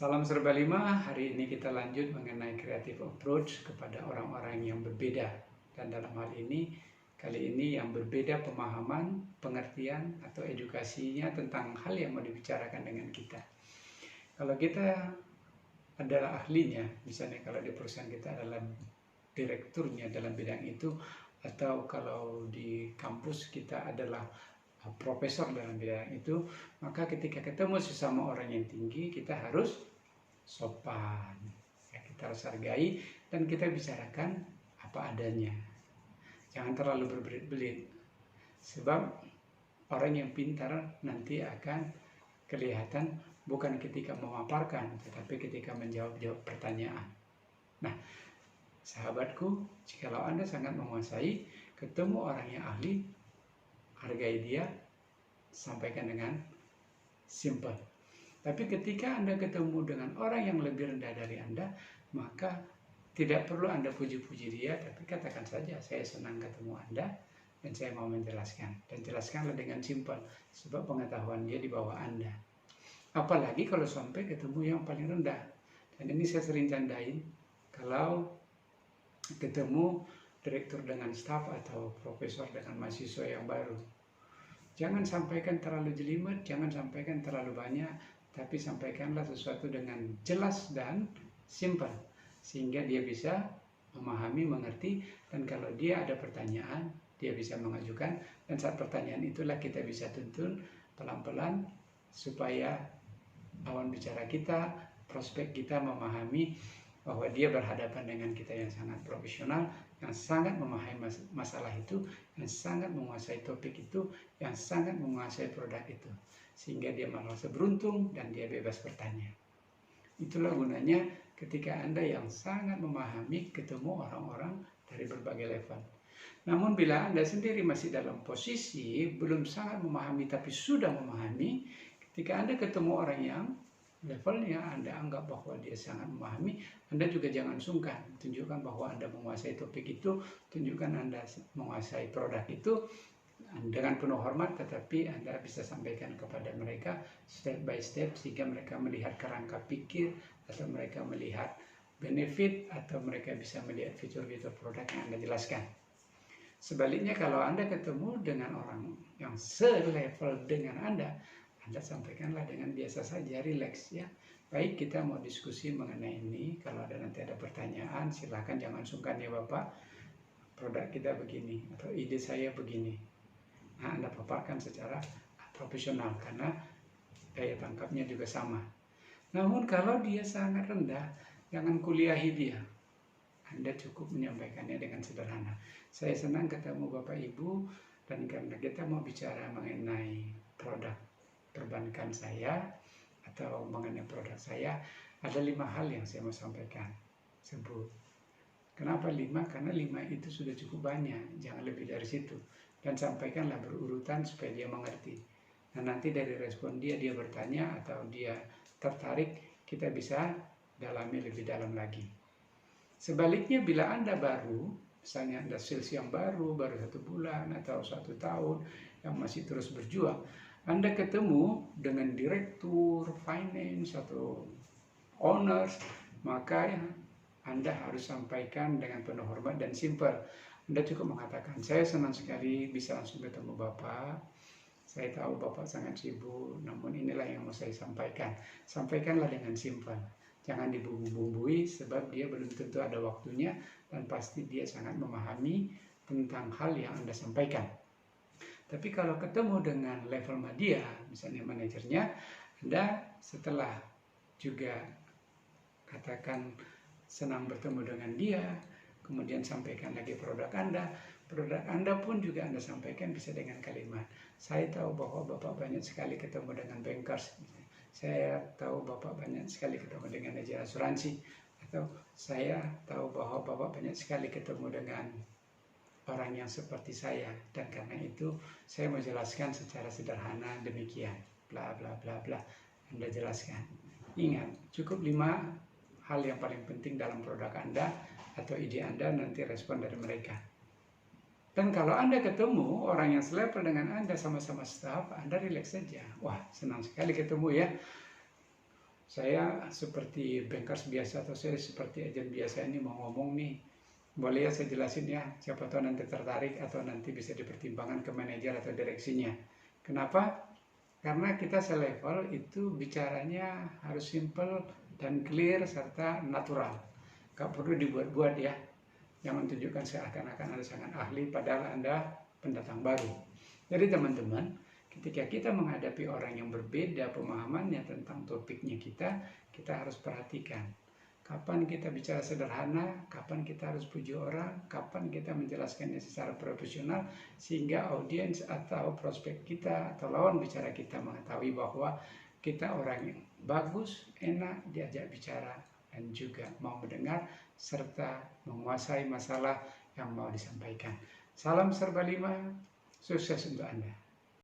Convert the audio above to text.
Salam serba lima, hari ini kita lanjut mengenai creative approach kepada orang-orang yang berbeda. Dan dalam hal ini, kali ini yang berbeda pemahaman, pengertian, atau edukasinya tentang hal yang mau dibicarakan dengan kita. Kalau kita adalah ahlinya, misalnya kalau di perusahaan kita adalah direkturnya dalam bidang itu, atau kalau di kampus kita adalah profesor dalam bidang itu, maka ketika ketemu sesama orang yang tinggi, kita harus sopan, ya, kita harus hargai dan kita bicarakan apa adanya. Jangan terlalu berbelit-belit, sebab orang yang pintar nanti akan kelihatan bukan ketika memaparkan, tetapi ketika menjawab pertanyaan. Nah, sahabatku, jikalau Anda sangat menguasai, ketemu orang yang ahli, hargai dia, sampaikan dengan simple. Tapi ketika Anda ketemu dengan orang yang lebih rendah dari Anda, maka tidak perlu Anda puji-puji dia, tapi katakan saja, saya senang ketemu Anda dan saya mau menjelaskan. Dan jelaskanlah dengan simple, sebab pengetahuan dia di bawah Anda. Apalagi kalau sampai ketemu yang paling rendah. Dan ini saya sering candain, kalau ketemu direktur dengan staf atau profesor dengan mahasiswa yang baru, jangan sampaikan terlalu jelimet, jangan sampaikan terlalu banyak, tapi sampaikanlah sesuatu dengan jelas dan simple, sehingga dia bisa memahami, mengerti, dan kalau dia ada pertanyaan, dia bisa mengajukan, dan saat pertanyaan itulah kita bisa tuntun pelan-pelan, supaya lawan bicara kita, prospek kita memahami bahwa dia berhadapan dengan kita yang sangat profesional, yang sangat memahami masalah itu, yang sangat menguasai topik itu, yang sangat menguasai produk itu, sehingga dia merasa beruntung dan dia bebas bertanya. Itulah gunanya ketika Anda yang sangat memahami ketemu orang-orang dari berbagai level. Namun bila Anda sendiri masih dalam posisi belum sangat memahami tapi sudah memahami, ketika Anda ketemu orang yang levelnya Anda anggap bahwa dia sangat memahami, Anda juga jangan sungkan, tunjukkan bahwa Anda menguasai topik itu, tunjukkan Anda menguasai produk itu dengan penuh hormat, tetapi Anda bisa sampaikan kepada mereka step by step, sehingga mereka melihat kerangka pikir, atau mereka melihat benefit, atau mereka bisa melihat fitur-fitur produk yang Anda jelaskan. Sebaliknya, kalau Anda ketemu dengan orang yang selevel dengan Anda sampaikanlah dengan biasa saja, relax ya. Baik, kita mau diskusi mengenai ini. Kalau nanti ada pertanyaan, silakan, jangan sungkan ya Bapak. Produk kita begini, atau ide saya begini. Nah, Anda paparkan secara profesional, karena daya tangkapnya juga sama. Namun kalau dia sangat rendah, jangan kuliahi dia. Anda cukup menyampaikannya dengan sederhana. Saya senang ketemu Bapak Ibu, dan karena kita mau bicara mengenai produk perbankan saya atau mengenai produk saya, ada 5 hal yang saya mau sampaikan. Sebut. Kenapa 5? Karena 5 itu sudah cukup banyak, jangan lebih dari situ. Dan sampaikanlah berurutan supaya dia mengerti. Nah, nanti dari respon dia bertanya atau dia tertarik, kita bisa dalami lebih dalam lagi. Sebaliknya, bila Anda baru, misalnya Anda sales yang baru 1 bulan atau 1 tahun, yang masih terus berjuang, Anda ketemu dengan direktur finance atau owners, maka Anda harus sampaikan dengan penuh hormat dan simple. Anda cukup mengatakan, saya senang sekali bisa langsung ketemu Bapak. Saya tahu Bapak sangat sibuk, namun inilah yang mau saya sampaikan. Sampaikanlah dengan simple. Jangan dibumbu-bumbui, sebab dia belum tentu ada waktunya, dan pasti dia sangat memahami tentang hal yang Anda sampaikan. Tapi kalau ketemu dengan level media, misalnya manajernya, Anda setelah juga katakan senang bertemu dengan dia, kemudian sampaikan lagi produk Anda pun juga Anda sampaikan bisa dengan kalimat, saya tahu bahwa Bapak banyak sekali ketemu dengan bankers, saya tahu Bapak banyak sekali ketemu dengan agen asuransi, atau saya tahu bahwa Bapak banyak sekali ketemu dengan orang yang seperti saya, dan karena itu saya mau jelaskan secara sederhana demikian, bla bla bla bla. Anda jelaskan. Ingat, cukup 5 hal yang paling penting dalam produk Anda atau ide Anda, nanti respon dari mereka. Dan kalau Anda ketemu orang yang selevel dengan Anda, sama-sama staff, Anda relax saja. Wah, senang sekali ketemu ya. saya seperti bankers biasa atau saya seperti agen biasa ini mau ngomong nih, boleh ya saya jelasin ya, siapa tahu nanti tertarik atau nanti bisa dipertimbangkan ke manajer atau direksinya. Kenapa? Karena kita selevel itu bicaranya harus simple dan clear serta natural. Gak perlu dibuat-buat ya. Jangan tunjukkan seakan-akan Anda sangat ahli padahal Anda pendatang baru. Jadi teman-teman, ketika kita menghadapi orang yang berbeda pemahamannya tentang topiknya kita harus perhatikan. Kapan kita bicara sederhana, kapan kita harus puji orang, kapan kita menjelaskannya secara profesional, sehingga audiens atau prospek kita atau lawan bicara kita mengetahui bahwa kita orang yang bagus, enak diajak bicara, dan juga mau mendengar, serta menguasai masalah yang mau disampaikan. Salam serba lima, sukses untuk Anda.